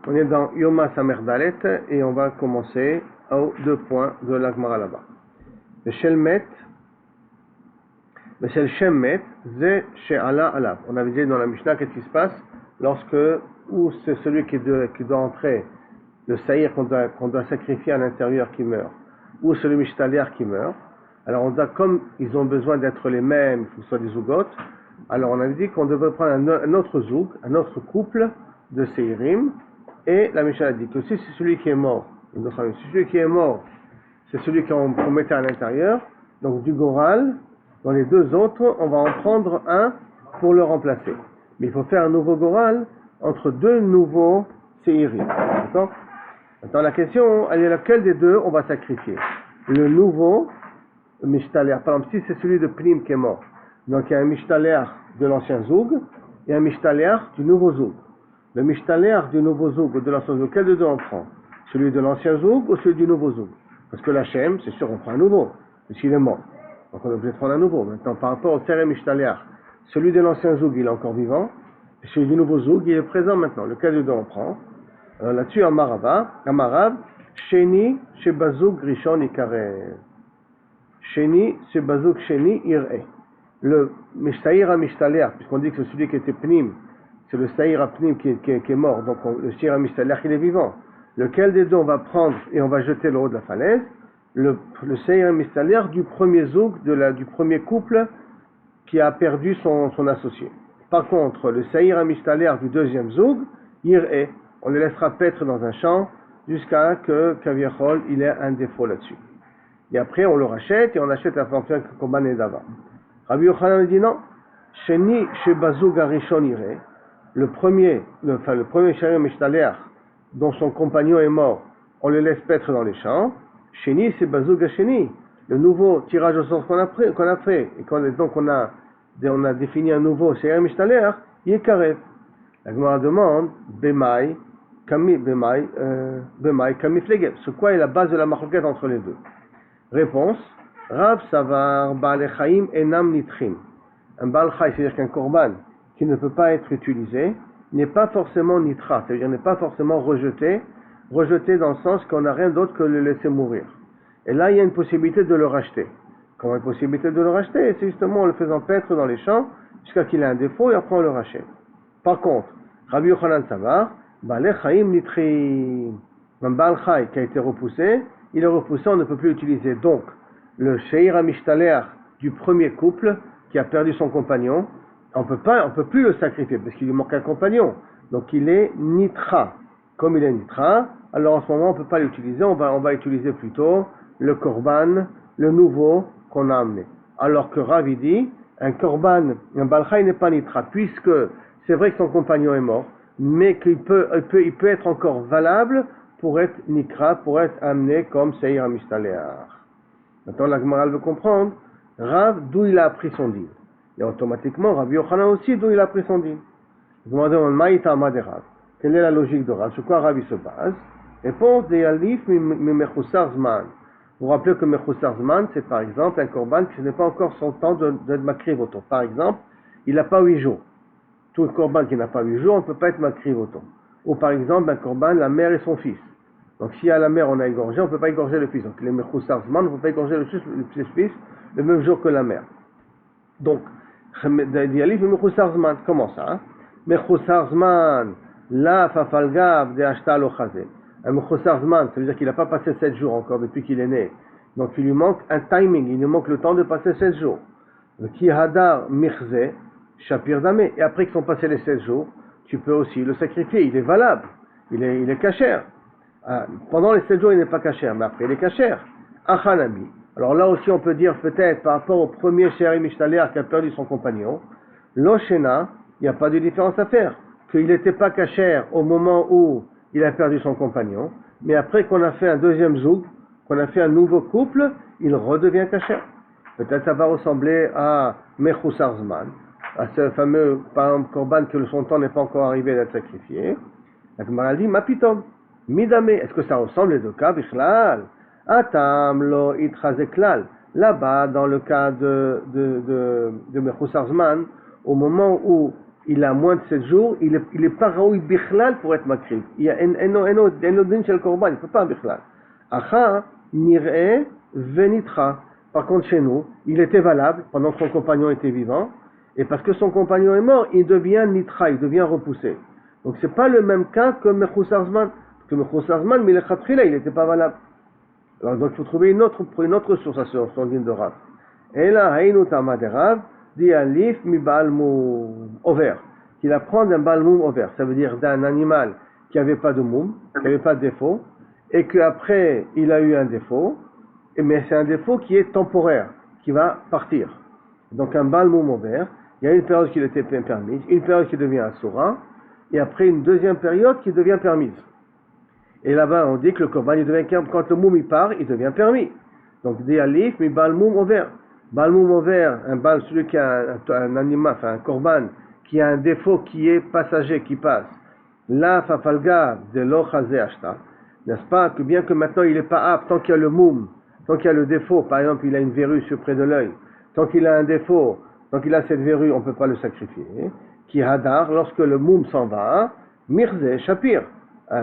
On est dans Yoma Samer Dalet et on va commencer aux 2 points de la Gemara là-bas. Le Shelmet, Shel Shemet, Ze She'ala Alav. On avait dit dans la Mishnah qu'est-ce qui se passe lorsque, ou c'est celui qui doit entrer, le saïr qu'on doit sacrifier à l'intérieur qui meurt, ou celui Mishtaliar qui meurt. Alors on doit, comme ils ont besoin d'être les mêmes, il faut que ce soit des zougotes, alors on avait dit qu'on devait prendre un autre zoug, un autre couple de séirim, et la Mishnah a dit que si c'est celui qui est mort, si celui qui est mort, c'est celui qu'on mettait à l'intérieur, donc du goral, dans les deux autres, on va en prendre un pour le remplacer. Mais il faut faire un nouveau goral entre deux nouveaux séirim. D'accord ? Maintenant la question, elle est laquelle des deux on va sacrifier ? Le nouveau Mishtaliar, par exemple, si c'est celui de Pnim qui est mort, donc il y a un Mishtaliar de l'ancien Zoug et un Mishtaliar du nouveau Zoug. Le Mishtaliar du nouveau Zoug ou de l'ancien Zoug, quel de deux on prend ? Celui de l'ancien Zoug ou celui du nouveau Zoug ? Parce que l'Hachem, c'est sûr, on prend un nouveau, puisqu'il est mort. Donc on est obligé de prendre un nouveau. Maintenant, par rapport au Terem Mishtaliar, celui de l'ancien Zoug, il est encore vivant, et celui du nouveau Zoug, il est présent maintenant. Lequel de deux on prend ? Alors là-dessus, Amarav, Sheni, Shebazoug, Rishon, Ikarev. Sheni, Shebazoug, Sheni, Ir'e. Le Saïra Mishtaliar, puisqu'on dit que c'est celui qui était Pnim, c'est le Saïra Pnim qui est mort, donc le Saïra Mishtaliar il est vivant. Lequel des deux on va prendre et on va jeter le haut de la falaise ? Le Saïra Mishtaliar du premier Zoug, du premier couple qui a perdu son associé. Par contre, le Saïra Mishtaliar du deuxième Zoug, Ir'e, on le laissera paître dans un champ jusqu'à que Kaviachol il ait un défaut là-dessus. Et après on le rachète et on achète la fonction Korban et Dava. Rabbi Yochanan dit non. Sheni Shebazoug Arishon Ir'e, le premier Saïra Mishtaliar dont son compagnon est mort, on le laisse paître dans les champs. Sheni Shebazoug Asheni, le nouveau tirage au sort qu'on a fait et donc on a défini un nouveau Saïra Mishtaliar, il est Karev. La Gemara demande Bemai Kamiflegel. C'est quoi est la base de la marloquette entre les deux ? Réponse Rav Savar Baal Chaim Enam Nitrim. Un Baal Chaim, c'est-à-dire qu'un korban qui ne peut pas être utilisé, n'est pas forcément nitra, c'est-à-dire n'est pas forcément rejeté dans le sens qu'on n'a rien d'autre que le laisser mourir. Et là, il y a une possibilité de le racheter. Comment une possibilité de le racheter ? C'est justement en le faisant paître dans les champs jusqu'à qu'il ait un défaut et après on le rachète. Par contre, Rabbi Yochanan Savar, Baal Chaim Nitrim. Un Baal Chaim qui a été repoussé, il est repoussé, on ne peut plus l'utiliser. Donc, le Sheira Mishtaliar du premier couple qui a perdu son compagnon, on peut plus le sacrifier parce qu'il lui manque un compagnon. Donc, il est Nitra. Comme il est Nitra, alors en ce moment, on ne peut pas l'utiliser. On va utiliser plutôt le Korban, le nouveau qu'on a amené. Alors que Rav dit, un Baal Chaim n'est pas Nitra, puisque c'est vrai que son compagnon est mort, mais qu'il peut être encore valable pour être Nikra, pour être amené comme Seir Mishtaliar. Maintenant, la Gemara veut comprendre, Rav, d'où il a appris son din. Et automatiquement, Rabbi Yochanan aussi, d'où il a appris son din. Je me demande, Maïta de Rav. Quelle est la logique de Rav ? Sur quoi Rav il se base ? Réponse de Yalif mi Mechoussar Zman. Vous vous rappelez que Mechoussar Zman, c'est par exemple un korban qui n'est pas encore son temps d'être makriv auto. Par exemple, il n'a pas 8 jours. Tout korban qui n'a pas 8 jours, on ne peut pas être makriv auto. Ou par exemple, un korban, la mère et son fils. Donc si à la mère on a égorgé, on ne peut pas égorger le fils. Donc les Mechoussar Zman, on ne peut pas égorger le fils le même jour que la mère. Donc, Yalif mi Mechoussar Zman, comment ça ? Mechoussar Zman, la fafalgav de ashtal o chazé. Un Mechoussar Zman, ça veut dire qu'il n'a pas passé 7 jours encore depuis qu'il est né. Donc il lui manque un timing, il lui manque le temps de passer 16 jours. Ki hadar michze, shapir damé. Et après qu'ils sont passés les 16 jours, tu peux aussi le sacrifier, il est valable, il est cachère. Pendant les 7 jours, il n'est pas cachère, mais après il est cachère. Achanami. Alors là aussi, on peut dire peut-être par rapport au premier Sheira Mishtaliar qui a perdu son compagnon, l'Oshena, il n'y a pas de différence à faire. Qu'il n'était pas cachère au moment où il a perdu son compagnon, mais après qu'on a fait un deuxième zoug, qu'on a fait un nouveau couple, il redevient cachère. Peut-être ça va ressembler à Mechoussar Zman, à ce fameux korban que son temps n'est pas encore arrivé d'être sacrifié. La Gemara dit, Mapitom, Midame, est-ce que ça ressemble les deux cas, Bichlal? Atam lo itchazeklal. Là-bas, dans le cas de Mechoussar Zman, au moment où il a moins de 7 jours, il est pas raoui bichlal pour être makriv. Il y a un din chez le korban, il ne peut pas bichlal. Acha, nir'e, venitra. Par contre, chez nous, il était valable pendant que son compagnon était vivant, et parce que son compagnon est mort, il devient nitra, il devient repoussé. Donc c'est pas le même cas que Mechus Arzman. Parce que Mechus Arzman, mais il n'était pas valable. Alors donc il faut trouver une autre source à son din de Rav. Et là, Haïnu Tama de Rav, dit Alif mi balmoum over, qu'il apprend d'un balmoum over, ça veut dire d'un animal qui n'avait pas de moum, qui n'avait pas de défaut, et qu'après il a eu un défaut, mais c'est un défaut qui est temporaire, qui va partir. Donc un balmoum over, il y a une période qui était permise, une période qui devient asura, et après une deuxième période qui devient permise. Et là-bas on dit que le korban, il devient, quand le moum il part, il devient permis. Donc des alif, mais balmoum over. Balmoum over, celui qui a un animal, enfin un korban, qui a un défaut qui est passager, qui passe. La fafalga de l'ochazé ashta. N'est-ce pas que bien que maintenant il n'est pas apte, tant qu'il y a le moum, tant qu'il y a le défaut, par exemple il a une verrue sur près de l'œil, tant qu'il a un défaut, tant qu'il a cette verrue, on ne peut pas le sacrifier. Qui hadar, lorsque le moum s'en va, mirze, shapir,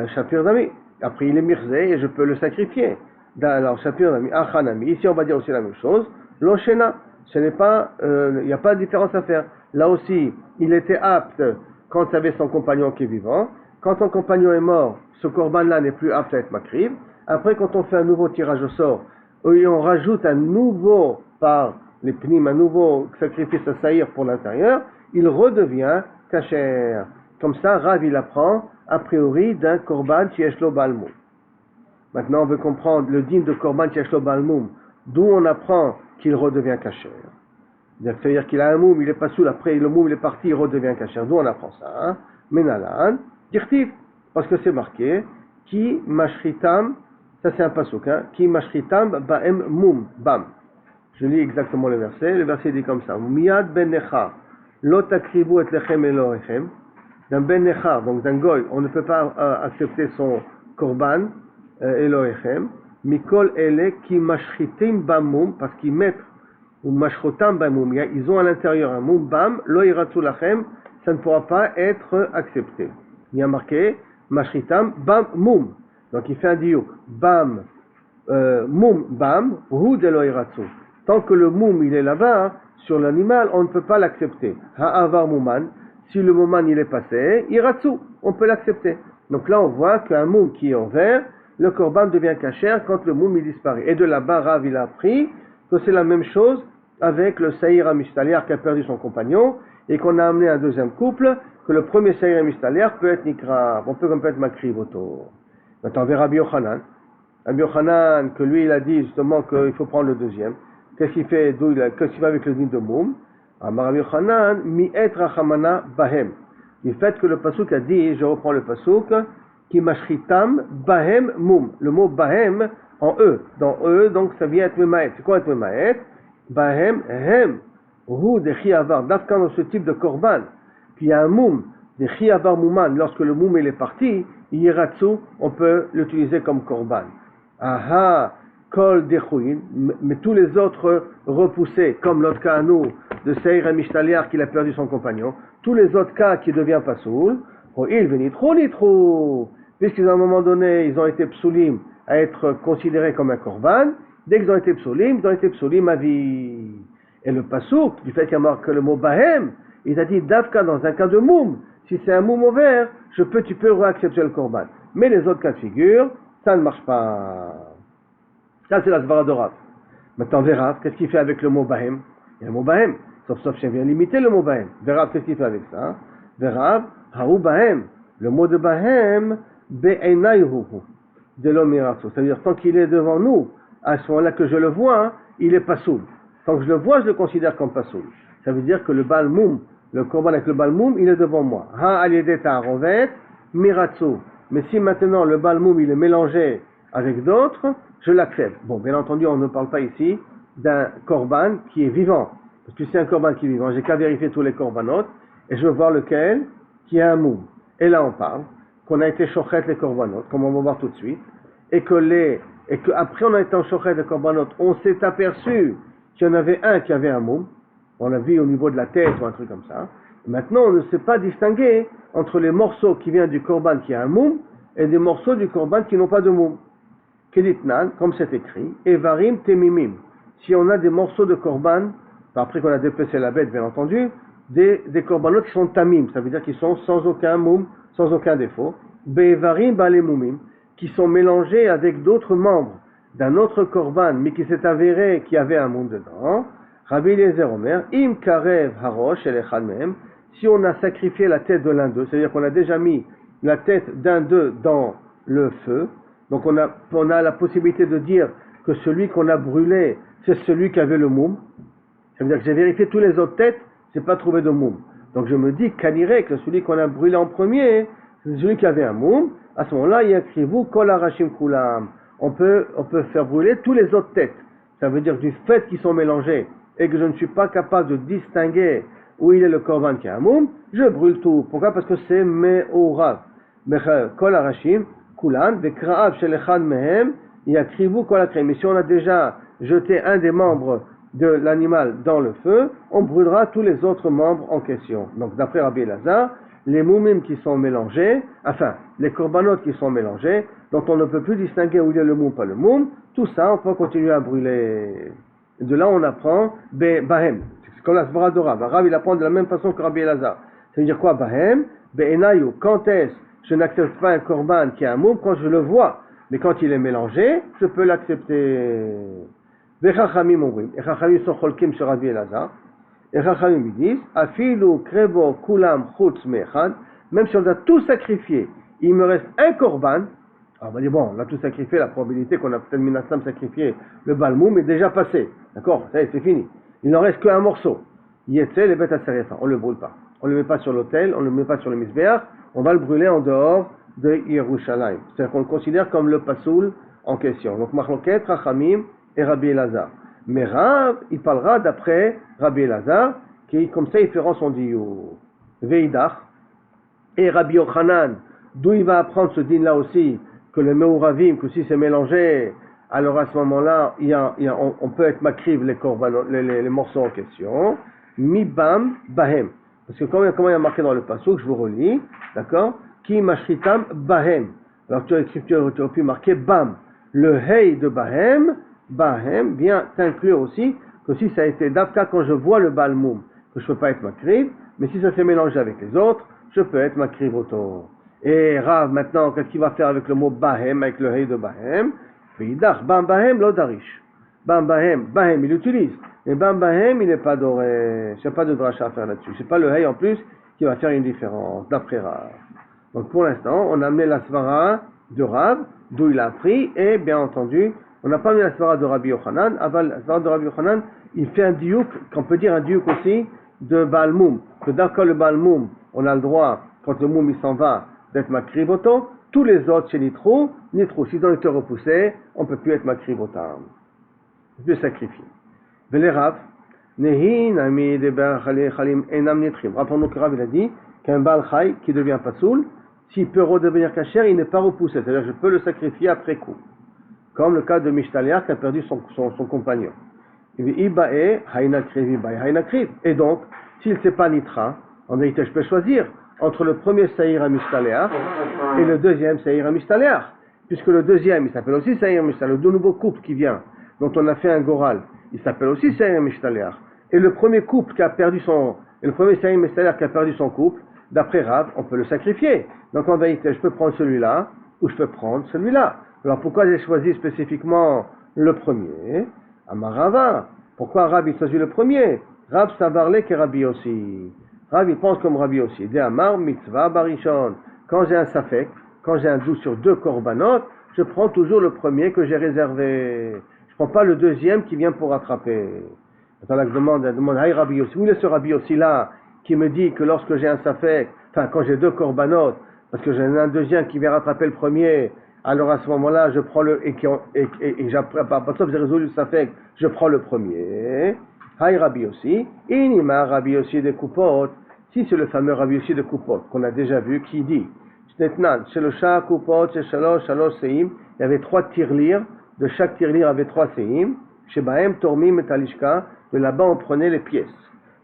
shapir d'ami. Après il est mirze et je peux le sacrifier. Alors shapir d'ami, achanami. Ici on va dire aussi la même chose. L'oshena, ce n'est pas, il n'y a pas de différence à faire. Là aussi, il était apte quand il avait son compagnon qui est vivant. Quand son compagnon est mort, ce korban-là n'est plus apte à être makriv. Après, quand on fait un nouveau tirage au sort, et on rajoute un nouveau, par les pnim, un nouveau sacrifice à saïr pour l'intérieur, il redevient kasher. Comme ça, Rav il apprend, a priori, d'un korban tieshlo balmoum. Maintenant, on veut comprendre le din de korban tieshlo balmoum, d'où on apprend qu'il redevient kasher. C'est-à-dire qu'il a un moum, il est pas sous, après le moum il est parti, il redevient kasher. D'où on apprend ça, hein? Menalan, tirtif, parce que c'est marqué, ki mashritam, ça c'est un pasuk, hein? Ki mashritam ba'em moum, bam. Je lis exactement le verset dit comme ça, miyad ben necha, lo takribu et lechem elohechem, d'un ben necha, donc d'un goy, on ne peut pas accepter son korban, elohechem, mikol ele ki mashritim bamum, parce qu'ils mettent ou mashrotam bamum, ils ont à l'intérieur un mum bam, lo iratu lachem, ça ne pourra pas être accepté. Il y a marqué mashritam bam mum, donc il fait un diouk, bam mum bam hu de lo iratu. Tant que le mum il est là-bas, hein, sur l'animal, on ne peut pas l'accepter. Ha'avar muman, si le muman il est passé, iratu, on peut l'accepter. Donc là on voit qu'un mum qui est en vert, le korban devient kasher quand le moum il disparaît. Et de là-bas, Rav il a appris que c'est la même chose avec le saïr amistaliar qui a perdu son compagnon et qu'on a amené un deuxième couple, que le premier saïr amistaliar peut être nikra, on peut être makriv autour. Maintenant on verra Rabbi Yochanan. Rabbi Yochanan, que lui il a dit justement qu'il faut prendre le deuxième. Qu'est-ce qu'il fait, qu'est-ce qu'il fait avec le din de moum? Rabbi Yochanan, mi et rachamana bahem. Du fait que le pasuk a dit, je reprends le pasuk, qui mashritam bahem mum. Le mot bahem en e. Dans e, donc ça vient être memaet. C'est quoi être memaet? Bahem hem. Hu de chiavar. D'afkan dans ce type de korban. Puis il y a un mum. De chiavar muman. Lorsque le mum il est parti, yiratsu, on peut l'utiliser comme korban. Aha. Kol dechouin. Mais tous les autres repoussés, comme l'autre cas à nous, de Seir et Mishtaliar qu'il a perdu son compagnon. Tous les autres cas qui deviennent pasoul. Il venitro nitro. Puisqu'à un moment donné, ils ont été psoulim à être considérés comme un korban, dès qu'ils ont été psoulim à vie. Et le pasouk, du fait qu'il y a marqué le mot bahem, il a dit d'afka dans un cas de moum. Si c'est un moum au vert, tu peux réaccepter le korban. Mais les autres cas de figure, ça ne marche pas. Ça, c'est la svara de Rav. Maintenant, Vérav, qu'est-ce qu'il fait avec le mot bahem? Il y a le mot bahem. Sauf je viens limiter le mot bahem. Vérav, qu'est-ce qu'il fait avec ça? Vérav, haou bahem. Le mot de bahem, be'enayhu, de l'omirato. C'est-à-dire, tant qu'il est devant nous, à ce moment-là que je le vois, il est pasoul. Tant que je le vois, je le considère comme pasoul. Ça veut dire que le balmoum, le korban avec le balmoum, il est devant moi. Ha alideta rovet, miratsu. Mais si maintenant le balmoum, il est mélangé avec d'autres, je l'accepte. Bon, bien entendu, on ne parle pas ici d'un korban qui est vivant. Parce que c'est un korban qui est vivant. J'ai qu'à vérifier tous les korbanot, et je veux voir lequel qui a un moum. Et là, on parle qu'on a été chochet les korbanot, comme on va voir tout de suite, et qu'après on a été en chochet les korbanot, on s'est aperçu qu'il y en avait un qui avait un moum, on l'a vu au niveau de la tête ou un truc comme ça, Maintenant, on ne sait pas distinguer entre les morceaux qui viennent du korban qui a un moum et des morceaux du korban qui n'ont pas de moum. Keditnan, comme c'est écrit, Evarim temimim. Si on a des morceaux de korban, après qu'on a dépecé la bête, bien entendu, des korbanot qui sont tamim, ça veut dire qu'ils sont sans aucun moum, sans aucun défaut. Be'evarim balemumim, qui sont mélangés avec d'autres membres d'un autre korban, mais qui s'est avéré qu'il y avait un moum dedans. Rabbi Eliezer Omer, Im karev harosh el echad mehem, si on a sacrifié la tête de l'un d'eux, c'est-à-dire qu'on a déjà mis la tête d'un d'eux dans le feu, donc on a la possibilité de dire que celui qu'on a brûlé, c'est celui qui avait le moum. Ça veut dire que j'ai vérifié tous les autres têtes, je n'ai pas trouvé de moum. Donc je me dis qu'Anirek, que celui qu'on a brûlé en premier, c'est celui qui avait un moum. À ce moment-là, il y a écrit vous, kol harashim kulam. On peut faire brûler tous les autres têtes. Ça veut dire du fait qu'ils sont mélangés et que je ne suis pas capable de distinguer où il est le korban qui a un moum, je brûle tout. Pourquoi? Parce que c'est me'orav. Kol harashim kulan, vekra'av shel echad mehem, yakrivu kol hakrim. Mais si on a déjà jeté un des membres de l'animal dans le feu, on brûlera tous les autres membres en question. Donc d'après Rabbi Elazar, les moumim qui sont mélangés, enfin les corbanotes qui sont mélangés, dont on ne peut plus distinguer où il y a le moum, pas le moum, tout ça on peut continuer à brûler. De là on apprend bahem, c'est comme la svara de Rav. Rav il apprend de la même façon que Rabbi Elazar. Ça veut dire quoi bahem? Be'enayu, quand est-ce je n'accepte pas un korban qui a un moum? Quand je le vois, mais quand il est mélangé, je peux l'accepter. Et Chachamim sont cholkim sur Rabbi Elazar. Et Chachamim disent, afilu krevo kulam chutz mechad, même si on a tout sacrifié, il me reste un korban. Alors on va dire, bon, on a tout sacrifié, la probabilité qu'on a peut-être minasam sacrifié le balmoum est déjà passée. D'accord, ça y est, c'est fini. Il n'en reste qu'un morceau. Yetzel et bet aserefa, on ne le brûle pas. On ne le met pas sur l'autel, on ne le met pas sur le misbeach, on va le brûler en dehors de Yerushalayim. C'est-à-dire qu'on le considère comme le pasoul en question. Donc Machloket, Chachamim et Rabbi Elazar. Mais Rav, il parlera d'après Rabbi Elazar, qui comme ça il fera son diou. Veidach, et Rabbi Yochanan, d'où il va apprendre ce din là aussi, que le Meuravim, que si c'est mélangé, alors à ce moment-là, on peut être makriv les morceaux en question. Mibam bahem. Parce que comment il y a marqué dans le passouk, je vous relis, d'accord? Ki mashritam bahem. Alors tu as pu marquer bam. Le hey de bahem vient t'inclure aussi que si ça a été d'afka quand je vois le balmoum, que je ne peux pas être makriv, mais si ça s'est mélangé avec les autres, je peux être makriv auto. Et Rav, maintenant, qu'est-ce qu'il va faire avec le mot bahem, avec le hey de bahem? Veidach, bam bahem, lo darish. Bam bahem, il l'utilise. Mais bam bahem, il n'est pas doré. Je n'ai pas de dracha à faire là-dessus. C'est pas le hey en plus qui va faire une différence, d'après Rav. Donc pour l'instant, on a amené la svara de Rav, d'où il a appris, et bien entendu, on n'a pas mis la svara de Rabbi Yochanan. La svara de Rabbi Yochanan, il fait un diouk, qu'on peut dire un diouk aussi, de Baal Moum. Que d'accord, le Baal Moum, on a le droit, quand le Moum il s'en va, d'être makrivoto. Tous les autres chez Nitro, s'ils ont été repoussés, on ne peut plus être makrivotam. On peut sacrifier. Vele Rav, Nehin, Ami, Deber, Chalim, Enam, Nitrim. Rappelons-nous que Rav, il a dit qu'un Baal Chai qui devient pasoul, s'il peut redevenir kasher, il n'est pas repoussé. C'est-à-dire, je peux le sacrifier après coup. Comme le cas de Mishtaliach qui a perdu son compagnon. Et donc, s'il ne sait pas Nitra, en vérité, je peux choisir entre le premier Saïr à Mishtaliach et le deuxième Saïr à Mishtaliach. Puisque le deuxième, il s'appelle aussi Saïr à Mishtaliach. Le nouveau couple qui vient, dont on a fait un goral, il s'appelle aussi Saïr à Mishtaliach. Et le premier couple qui a perdu et le premier Saïr à Mishtaliach qui a perdu son couple, d'après Rav, on peut le sacrifier. Donc en vérité, je peux prendre celui-là ou je peux prendre celui-là. Alors pourquoi j'ai choisi spécifiquement le premier? Amarava. Pourquoi Rav il choisit le premier? Rav Savarle que Rabbi aussi. Rav il pense comme Rabbi aussi. De Amar mitzvah barishon. Quand j'ai un safek, quand j'ai un doute sur deux korbanot, je prends toujours le premier que j'ai réservé. Je prends pas le deuxième qui vient pour rattraper. Attends là, je demande hey Rabbi aussi. Où est ce Rabbi aussi là qui me dit que lorsque j'ai un safek, enfin quand j'ai deux korbanot, parce que j'ai un deuxième qui vient rattraper le premier, alors à ce moment-là, je prends j'ai résolu le safek, je prends le premier. Hay Rabbi aussi. Inima Rabbi aussi de Kupot. Si c'est le fameux Rabbi aussi de Kupot qu'on a déjà vu, qui dit, Shelosha Kupot, Shalosh Seim. Il y avait 3 tirelires. De chaque tirelire avait 3 seim. Shebahem Tormim et Talishka. De là-bas on prenait les pièces.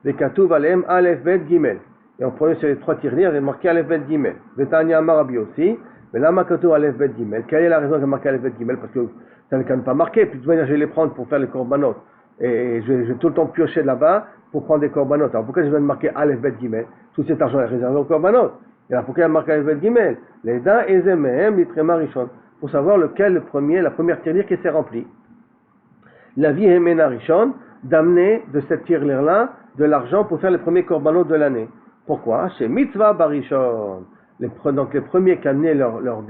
Les Katuv Alem Aleph Bet Gimel. et on prenait sur les 3 tirelires, il est marqué Aleph Bet Gimel. Betania Amar Rabbi aussi, mais là Makato Aleph Bet Gimel. Quelle est la raison qu'il y a marqué Aleph Bet Gimel? Parce que ça n'est quand même pas marqué, puis de toute manière je vais les prendre pour faire les korbanot. Et je vais tout le temps piocher là-bas pour prendre des korbanot. Alors pourquoi je viens de marquer Aleph Bet Gimel? Tout cet argent est réservé aux korbanot. Et alors pourquoi il y a marqué Aleph Bet Gimel? Les da Ezemehem Litrema Rishon. Pour savoir lequel la première tirelire qui s'est remplie. La vie Hemena Rishon, d'amener de cette tirelire-là de l'argent pour faire les premiers korbanot de l'année. Pourquoi? Chez Mitzvah Barishon. Donc les premiers qui amenaient leur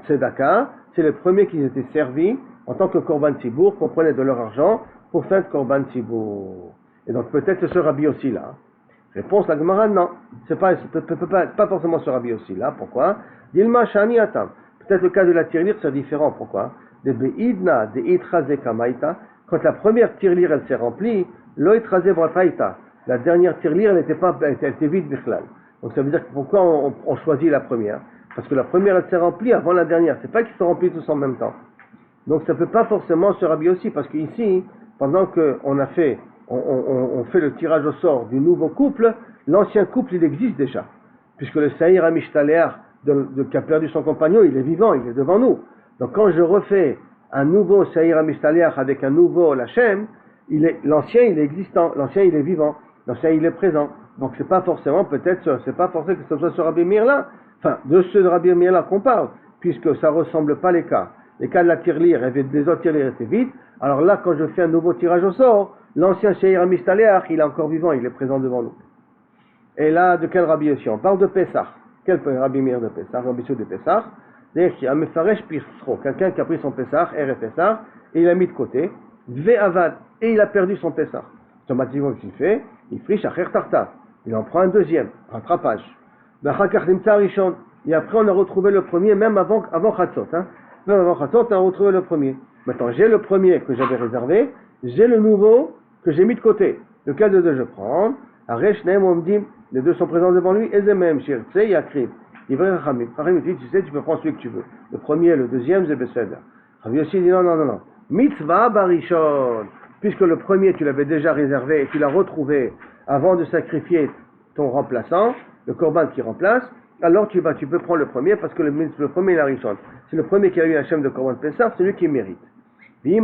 tzedaka, c'est les premiers qui étaient servis en tant que korban tzibour, qu'on prenait de leur argent pour faire korban tzibour. Et donc peut-être ce Rabbi aussi là. Réponse la Gemara, non. C'est pas forcément ce Rabbi aussi là. Pourquoi? Dilma Shani Atam. Peut-être le cas de la tirelire, c'est différent. Pourquoi? De Beidna, de Itraze Kamaita. Quand la première tirelire, elle s'est remplie, Lo Itraze Brataita. La dernière tirelire, elle était vide, Bichlal. Donc ça veut dire que pourquoi on choisit la première? Parce que la première, elle s'est remplie avant la dernière. C'est pas qu'ils sont remplis tous en même temps. Donc ça ne peut pas forcément se rhabiller aussi. Parce qu'ici, pendant qu'on a fait, on fait le tirage au sort du nouveau couple, l'ancien couple, il existe déjà. Puisque le Saïr Amishtaléar, qui a perdu son compagnon, il est vivant, il est devant nous. Donc quand je refais un nouveau Saïr Amishtaléar avec un nouveau Lachem, l'ancien, il est existant. L'ancien, il est vivant. L'ancien, il est présent. Donc c'est pas forcément que ce soit ce Rabbi Meir là, enfin de ce Rabbi Meir là qu'on parle, puisque ça ressemble pas les cas. Les cas de la tirelire, les autres tirelires étaient vides. Alors là, quand je fais un nouveau tirage au sort, l'ancien Sheir Amishtaléach, il est encore vivant, il est présent devant nous. Et là, de quel Rabbi aussi? On parle de Pessah. Quel Rabbi Meir de Pessah? Rabbi Sou de Pessah. Quelqu'un qui a pris son Pessah, R Pessah, et il l'a mis de côté. Ve'avad, et il a perdu son Pessah. Automatiquement, qu'est-ce qu'il fait? Il friche à Cher Tarta. Il en prend un deuxième, rattrapage. Et après, on a retrouvé le premier, même avant Chatzot. Même avant Chatzot, on a retrouvé le premier. Maintenant, j'ai le premier que j'avais réservé, j'ai le nouveau que j'ai mis de côté. Lequel de deux je prends? Les deux sont présents devant lui, Ezemem, Shirtse, Yakrib. Il va Rachamim. Rachamim dit, tu sais, tu peux prendre celui que tu veux. Le premier et le deuxième, c'est Besséder. Rabbi Yossi dit, non. Mitzvah Barishon. Puisque le premier, tu l'avais déjà réservé et tu l'as retrouvé avant de sacrifier ton remplaçant, le korban qui remplace, alors tu peux prendre le premier parce que le premier il a Rishon. C'est le premier qui a eu un shem de korban Pessah, c'est lui qui mérite. Mais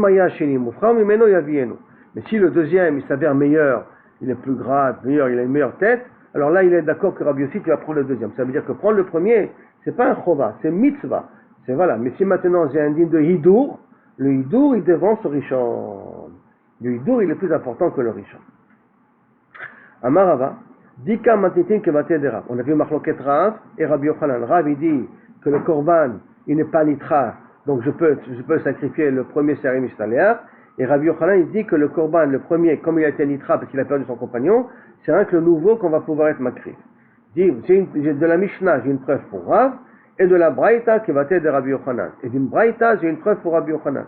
si le deuxième il s'avère meilleur, il est plus gras, meilleur, il a une meilleure tête, alors là il est d'accord que Rabbi aussi tu vas prendre le deuxième. Ça veut dire que prendre le premier, c'est pas un chova, c'est mitzvah. C'est voilà. Mais si maintenant j'ai un digne de hidour, le hidour il devance le Rishon. Le hidour il est plus important que le Rishon. Amarava. Dika matitin kevate de Rav. On a vu Machloket Rav et Rabbi Yochanan. Rav il dit que le korban il n'est pas nitra, donc je peux sacrifier le premier Serim Ishtaléar. Et Rabbi Yochanan il dit que le korban, le premier, comme il a été nitra parce qu'il a perdu son compagnon, c'est rien que le nouveau qu'on va pouvoir être makrif. J'ai de la Mishnah, j'ai une preuve pour Rav, et de la Braïta kevate de Rabbi Yochanan. Et d'une Braïta, j'ai une preuve pour Rabbi Yochanan.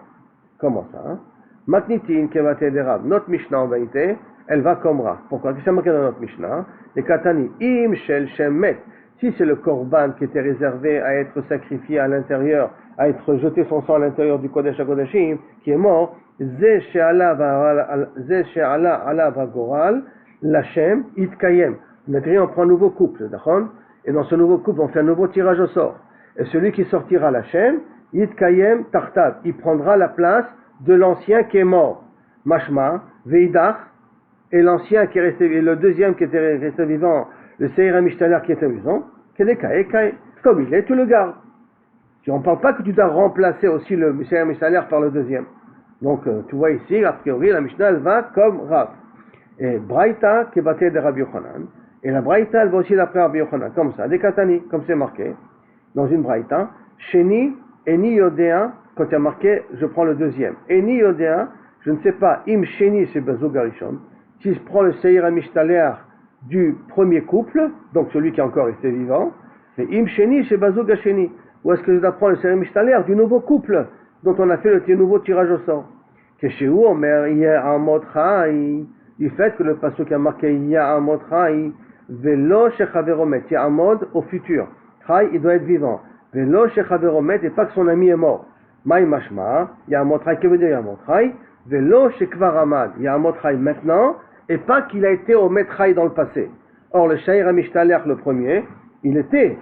Comment ça? Matnitin kevate de Rav. Notre Mishnah en vérité, elle va comme Rav. Pourquoi? Qu'est-ce qu'il y a marqué dans notre Mishnah? Les Katani, im shel shemet. Si c'est le korban qui était réservé à être sacrifié à l'intérieur, à être jeté son sang à l'intérieur du Kodesh HaKodashim, qui est mort, ze she'ala alav hagoral, l'Hashem itkayem. Maintenant, on prend un nouveau couple, d'accord? Et dans ce nouveau couple, on fait un nouveau tirage au sort. Et celui qui sortira l'Hashem, itkayem tartav, il prendra la place de l'ancien qui est mort. Mashma, veidach, et l'ancien qui est resté, et le deuxième qui était resté vivant, le Seir Amishtaléar qui était vivant, comme il est, tu le gardes. On ne parle pas que tu dois remplacer aussi le Seir Amishtaléar par le deuxième. Donc, tu vois ici, a priori, la Mishnah, elle va comme Rav. Et Braïta, qui est battue de Rabbi Yochanan, et la Braïta, elle va aussi d'après Rabbi Yochanan, comme ça, des Katani, comme c'est marqué, dans une Braïta, Sheni, Eni Yodea, quand il y a marqué, je prends le deuxième. Eni Yodea, je ne sais pas, Im Sheni, c'est Bazog Arishon. Si je prends le Seir Amishtaléar du premier couple, donc celui qui est encore resté vivant, et Im Sheni chez Bazog Hasheni, ou est-ce que je dois prendre le Seir Amishtaléar du nouveau couple dont on a fait le nouveau tirage au sort? Que chez où on met il y a un mot chai, du fait que le passage qui a marqué il y a un mot chai, velo shechaveromet, il y a un mode au futur. Chai, il doit être vivant. Velo shechaveromet, et pas que son ami est mort. Maï mashma, il y a un mot chai, que veut dire il y a un mot chai? Velo shekvar amad, il y a un mot chai maintenant, et pas qu'il a été au Metraï dans le passé. Or, le Sha'ir HaMishtalech, le premier, il était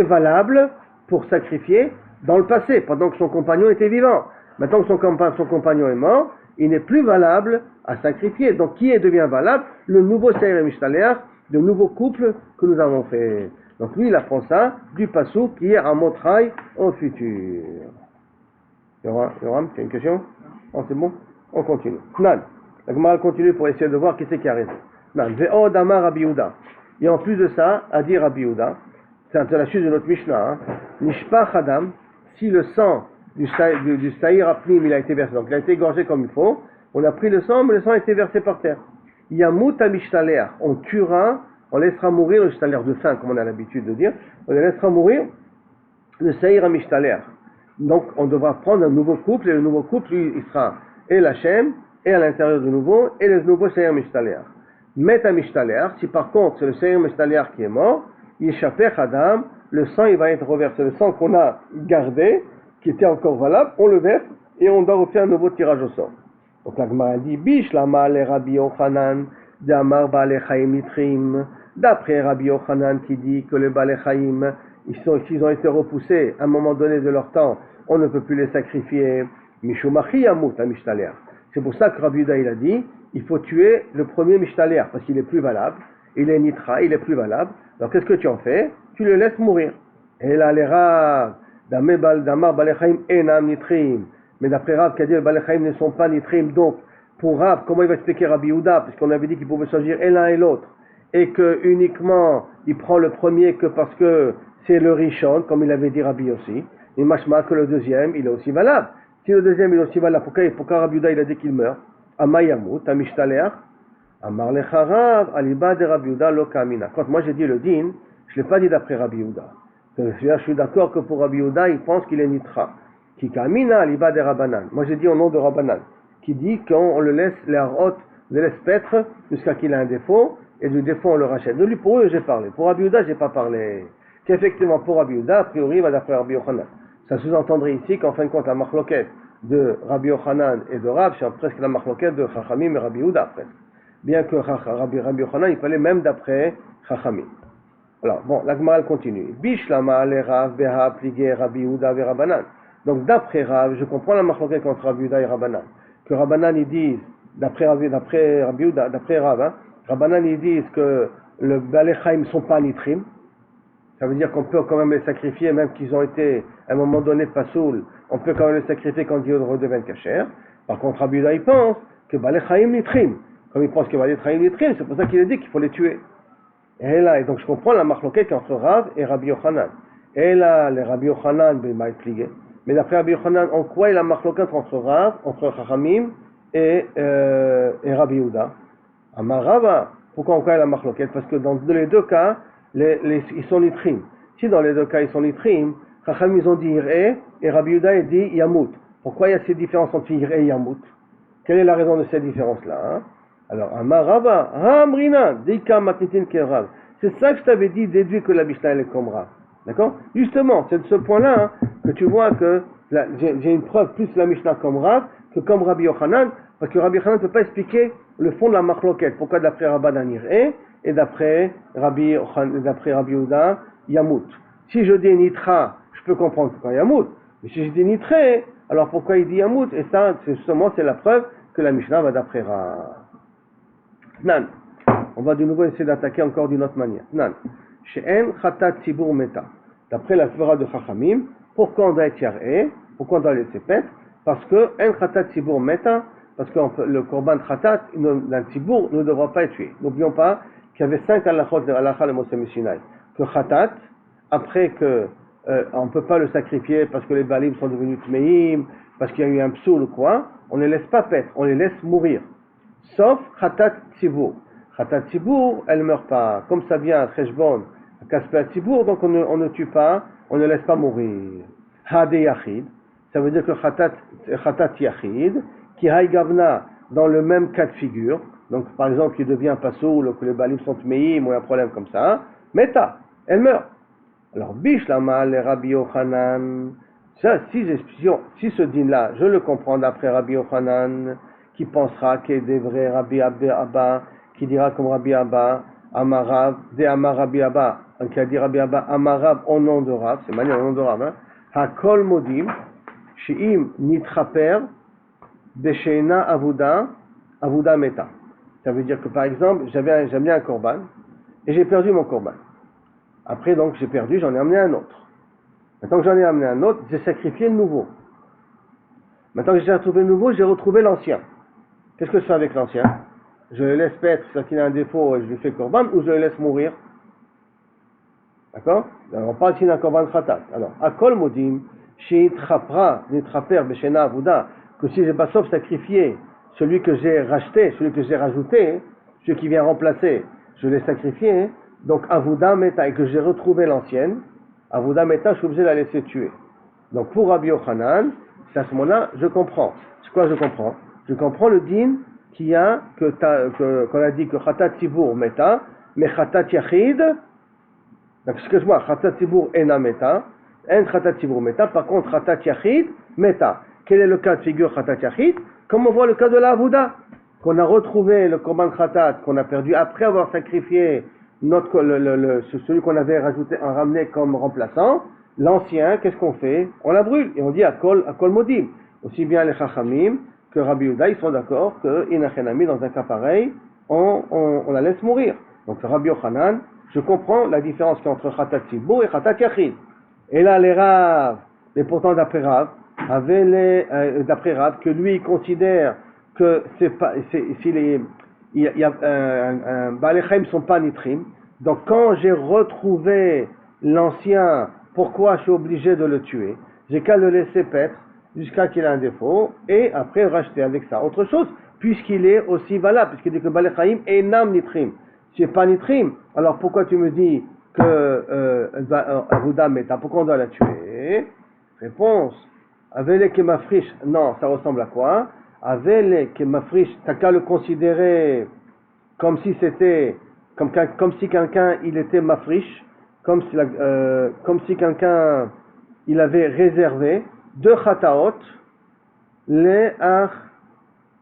valable pour sacrifier dans le passé, pendant que son compagnon était vivant. Maintenant que son compagnon est mort, il n'est plus valable à sacrifier. Donc, qui devient valable? Le nouveau Sha'ir HaMishtalech, le nouveau couple que nous avons fait. Donc, lui, il apprend ça du passou qui est un motraï au futur. Yoram, tu as une question? Oh, c'est bon? On continue. Nan. La Gemara continue pour essayer de voir qui c'est qui a raison. Nan. Ve'od amar Rabbi Yehuda. Et en plus de ça, a dit Rabbi Yehuda, c'est la suite de notre Mishnah, hein, Nishpach Adam, si le sang du Saïr Apnim, il a été versé, donc il a été égorgé comme il faut, on a pris le sang, mais le sang a été versé par terre. Yamut Amishtaler, on tuera, on laissera mourir le Shtaler de faim, comme on a l'habitude de dire, on laissera mourir le Saïr Amishtaler. Donc on devra prendre un nouveau couple, et le nouveau couple, lui, il sera et l'Hachem, et à l'intérieur du nouveau, et le nouveau Saïr Amishtaler. Met Amishtaler, si par contre c'est le Saïr Amishtaler qui est mort, Yishaper Adam, le sang il va être reversé, le sang qu'on a gardé, qui était encore valable, on le verse, et on doit refaire un nouveau tirage au sort. Donc la Gemara dit, Bish lama le Rabbi Yochanan, d'Amar Baalei Chaim Nitrim, d'après Rabbi Yochanan qui dit que les Baalei Chaim, s'ils ont été repoussés à un moment donné de leur temps, on ne peut plus les sacrifier. Mishumachi Yamut Amishtaler. C'est pour ça que Rabbi Yehuda il a dit, il faut tuer le premier Mishtaler, parce qu'il est plus valable, il est Nitra, il est plus valable. Alors qu'est-ce que tu en fais? Tu le laisses mourir. Et là, les Rav, d'Amar Baalei Chaim Enam Nitrim. Mais d'après Rav, qui a dit les Baalei Chaim ne sont pas Nitrim, donc pour Rav, comment il va expliquer Rabbi Yehuda? Parce qu'on avait dit qu'il pouvait choisir et l'un et l'autre. Et que uniquement, il prend le premier que parce que c'est le Rishon, comme il avait dit Rabbi aussi. Et machma que le deuxième, il est aussi valable. Si le deuxième il est aussi valable, pourquoi Rabbi Yehuda il a dit qu'il meurt? Amayamut, Amishtaler, Amar Lecharav, Aliba de Rabbi Yehuda, Lokamina. Quand moi j'ai dit le din, je ne l'ai pas dit d'après Rabbi Yehuda. Je suis d'accord que pour Rabbi Yehuda, il pense qu'il est Nitra. Qui Kamina, Aliba de Rabbanan. Moi j'ai dit au nom de Rabbanan, qui dit qu'on le laisse, les harot, le laisse paître jusqu'à qu'il ait un défaut, et du défaut on le rachète. De lui, pour eux, j'ai parlé. Pour Rabbi Yehuda, j'ai pas parlé. Qu'effectivement, pour Rabbi Yehuda, a priori, il va d'après Rabbi Yochanan. Ça sous-entendrait ici qu'en fin de compte, la marloquette de Rabbi Yochanan et de Rav, c'est presque la marloquette de Chachamim et Rabbi Yehuda, presque. Bien que Rabbi Yochanan, il fallait même d'après Chachamim. Alors, bon, la Gemara continue. Bishlama le Rav beha pligé Rabbi Yehuda ve Rabbanan. Donc, d'après Rav, je comprends la marloquette entre Rabbi Yehuda et Rabbanan. Que Rabbanan, ils disent, d'après Rabbi Yehuda, d'après Rav, hein, Rabbanan, ils disent que le Baalei Chaim ne sont pas nitrim. Ça veut dire qu'on peut quand même les sacrifier, même qu'ils ont été, à un moment donné, pas saouls. On peut quand même les sacrifier quand ils redeviennent cachers. Par contre, Rabbi Yehuda, il pense que Baalei Chaim nitrim. Comme il pense que Baalei Chaim nitrim, c'est pour ça qu'il a dit qu'il faut les tuer. Et là, et donc je comprends la marloquette entre Rav et Rabbi Yochanan. Et là, les Rabbi Yochanan, ben, il pligé. Mais d'après Rabbi Yochanan, en quoi est la marloquette entre Rav, entre Chachamim et Rabbi Yehuda? Amar Rava, pourquoi en quoi est la marloquette? Parce que dans les deux cas, ils sont nitrim. Si dans les deux cas ils sont nitrim, Chachamim ils ont dit Iré et Rabbi Yehuda il dit Yamut. Pourquoi il y a ces différences entre Iré et Yamut? Quelle est la raison de ces différences-là, hein? Alors, Amar Rava, Ramrina, Dika Matnitin Kerav. C'est ça que je t'avais dit, déduit que la Mishnah elle est comme Rav. D'accord? Justement, c'est de ce point-là hein, que tu vois que j'ai une preuve plus la Mishnah comme Rav que comme Rabbi Yochanan, parce que Rabbi Yochanan ne peut pas expliquer le fond de la marloquette. Pourquoi d'après Rabbanan Iré et d'après Rabbi Yehuda, Yamut. Si je dis Nitra, je peux comprendre pourquoi Yamut. Mais si je dis Nitré, alors pourquoi il dit Yamut? Et ça, c'est la preuve que la Mishnah va d'après Rav. Nan. On va de nouveau essayer d'attaquer encore d'une autre manière. Nan. She'en chatat tzibur meta. D'après la svara de Chachamim, pourquoi on doit être yaré? Pourquoi on doit laisser paître? Parce que en chatat tzibur meta, parce que le korban chatat d'un tzibur ne devra pas être tué. N'oublions pas qu'il y avait 5 halachot de halakha le Moshe Mishinai. Que chatat, après que on ne peut pas le sacrifier parce que les balim sont devenus tmeim, parce qu'il y a eu un psoul ou quoi, on ne les laisse pas paître, on les laisse mourir. Sauf Khatat Tzibour. Khatat Tzibour, elle ne meurt pas. Comme ça vient à Cheshbon, à Kaspé Tzibour, donc on ne tue pas, on ne laisse pas mourir. Hade Yachid, ça veut dire que Khatat Yachid, qui haï Gavna dans le même cas de figure, donc par exemple qui devient pasoul, que les balim sont meïm ou un problème comme ça, Meta, elle meurt. Alors Bishlama le Rabbi Yochanan, ça, si ce din-là, je le comprends d'après Rabbi Yochanan, qui pensera qu'il est des vrais Rabbi Abba, qui dira comme Rabbi Abba, Amarav, de Amar Rabbi Abba, qui a dit Rabbi Abba, Amarav au nom de Rav, c'est manière au nom de Rav, hein. Hakol modim, she'im nitraper, besheina avuda, avuda meta. Ça veut dire que par exemple, j'avais un korban, et j'ai perdu mon korban. Après donc j'ai perdu, j'en ai amené un autre. Maintenant que j'en ai amené un autre, j'ai sacrifié le nouveau. Maintenant que j'ai retrouvé le nouveau, j'ai retrouvé l'ancien. Qu'est-ce que je fais avec l'ancien? Je le laisse paître, c'est-à-dire qu'il a un défaut, je lui fais korban, ou je le laisse mourir? D'accord? Alors, on parle ici d'un korban khatat. Alors, akol modim, nitraper beshena avuda, que si j'ai pas sauf sacrifié celui que j'ai racheté, celui que j'ai rajouté, celui qui vient remplacer, je l'ai sacrifié, donc avuda meta, et que j'ai retrouvé l'ancienne, avuda meta, je suis obligé de la laisser tuer. Donc pour Rabbi Yochanan, c'est à ce moment-là, je comprends. C'est quoi je comprends? Je comprends le din qu'il y a, qu'on a dit que khatat tibur meta, mais khatat yachid, donc excuse-moi, khatat tibur ena meta, en khatat tibur meta, par contre khatat yachid meta. Quel est le cas de figure khatat yachid? Comme on voit le cas de la avuda, qu'on a retrouvé le korban khatat, qu'on a perdu après avoir sacrifié celui qu'on avait ramené comme remplaçant. L'ancien, qu'est-ce qu'on fait? On la brûle et on dit akol modim. Aussi bien les chachamim que Rabbi Yehuda, ils sont d'accord que inachenami, dans un cas pareil, on la laisse mourir. Donc Rabbi Yochanan, je comprends la différence qu'il y a entre khatat tibur et khatat yachid. Et là les Rav, et pourtant d'après Rav, que lui il considère que Baalei Chaim sont pas nitrim. Donc quand j'ai retrouvé l'ancien, pourquoi je suis obligé de le tuer? J'ai qu'à le laisser paître jusqu'à qu'il ait un défaut et après racheter avec ça autre chose, puisqu'il est aussi valable, puisqu'il dit que Baalei Chaim est nam nitrim. Si c'est pas nitrim, alors pourquoi tu me dis que Avuda Meta, pourquoi on doit la tuer? Réponse: Avele kemafrish, non, ça ressemble à quoi? Avele kemafrish, t'as qu'à le considérer comme si c'était, comme si quelqu'un il était mafrish, comme si quelqu'un il avait réservé deux chataot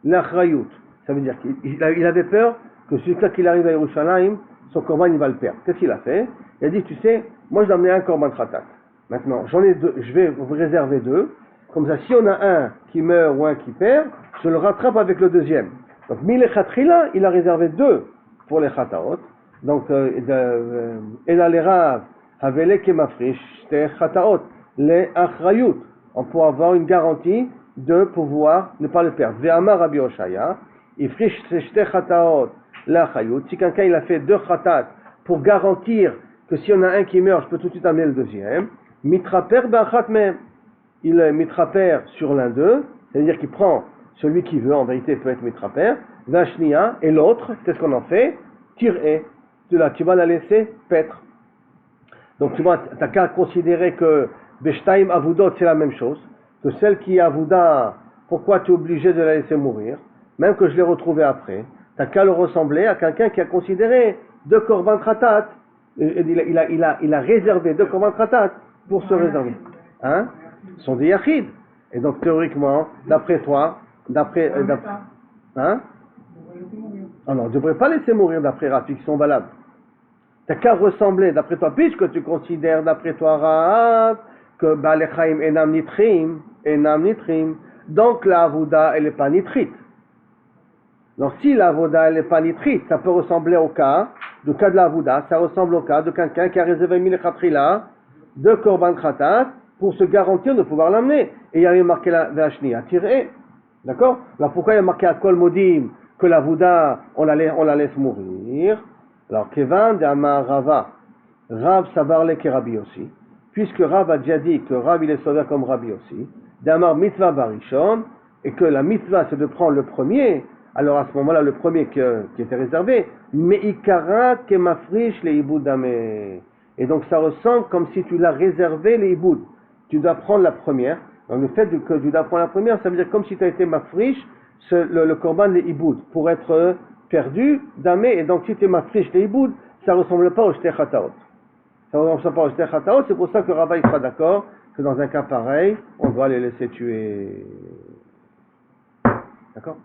l'achrayut. Ça veut dire qu'il avait peur que celui-là qu'il arrive à Yerushalayim, son korban il va le perdre. Qu'est-ce qu'il a fait? Il a dit, tu sais, moi je vais amener un korban khatat. Maintenant, j'en ai deux, je vais vous réserver deux. Comme ça, si on a un qui meurt ou un qui perd, je le rattrape avec le deuxième. Donc, Milechatrila, il a réservé deux pour les chataot. Donc, Ela les Rav, Havele Kemafrish, Shte chataot, les achrayut. On peut avoir une garantie de pouvoir ne pas le perdre. Ve'amar Rabbi Oshaya, Ifrish Shte chataot, l'achrayut. Si quelqu'un il a fait deux chatat pour garantir que si on a un qui meurt, je peux tout de suite amener le deuxième. Mitraper ba'achat même. Il est mitraper sur l'un d'eux, c'est-à-dire qu'il prend celui qui veut, en vérité peut être mitraper, vashnia, et l'autre, qu'est-ce qu'on en fait? Tire-et. Tu vas la laisser paître. Donc tu vois, t'as qu'à considérer que Beshtaim Avudot c'est la même chose, que celle qui est Avuda, pourquoi tu es obligé de la laisser mourir, même que je l'ai retrouvée après, t'as qu'à le ressembler à quelqu'un qui a considéré deux korban khatat, il a réservé deux korban khatat pour se réserver. Hein? Sont des yachid. Et donc théoriquement, d'après toi, hein? Alors, on ne devrait pas laisser mourir d'après Rav, qui sont valables. T'as qu'à ressembler d'après toi, puisque tu considères d'après toi Rav que Baalei Chaim enam nitrim, donc la Avuda elle n'est pas nitrite. Donc si la Avuda elle n'est pas nitrite, ça peut ressembler au cas de la Avuda, ça ressemble au cas de quelqu'un qui a réservé Milechatrila de Korban Khatat pour se garantir de pouvoir l'amener. Et il y avait marqué la Vashnia, tiré. D'accord? Alors pourquoi il y a marqué à Kol Modim que la Avuda on la laisse mourir? Alors Kevan de Amar Rava, Rav Savarle ke Rabbi aussi, puisque Rav a déjà dit que Rav il est sauvé comme Rabbi aussi, d'Amar Mitzvah Barishon, et que la mitzvah c'est de prendre le premier, alors à ce moment-là le premier qui était réservé, mais Ikara ke mafrish le iboud damé. Et donc ça ressemble comme si tu l'as réservé les iboud. Tu dois prendre la première. Donc le fait que tu dois prendre la première, ça veut dire comme si tu as été mafrish le korban les iboud pour être perdu damé. Et donc si tu es mafrish les iboud, ça ne ressemble pas au shte chataot. Ça ne ressemble pas au shte chataot. C'est pour ça que Rabbi sera d'accord que dans un cas pareil, on doit les laisser tuer. D'accord?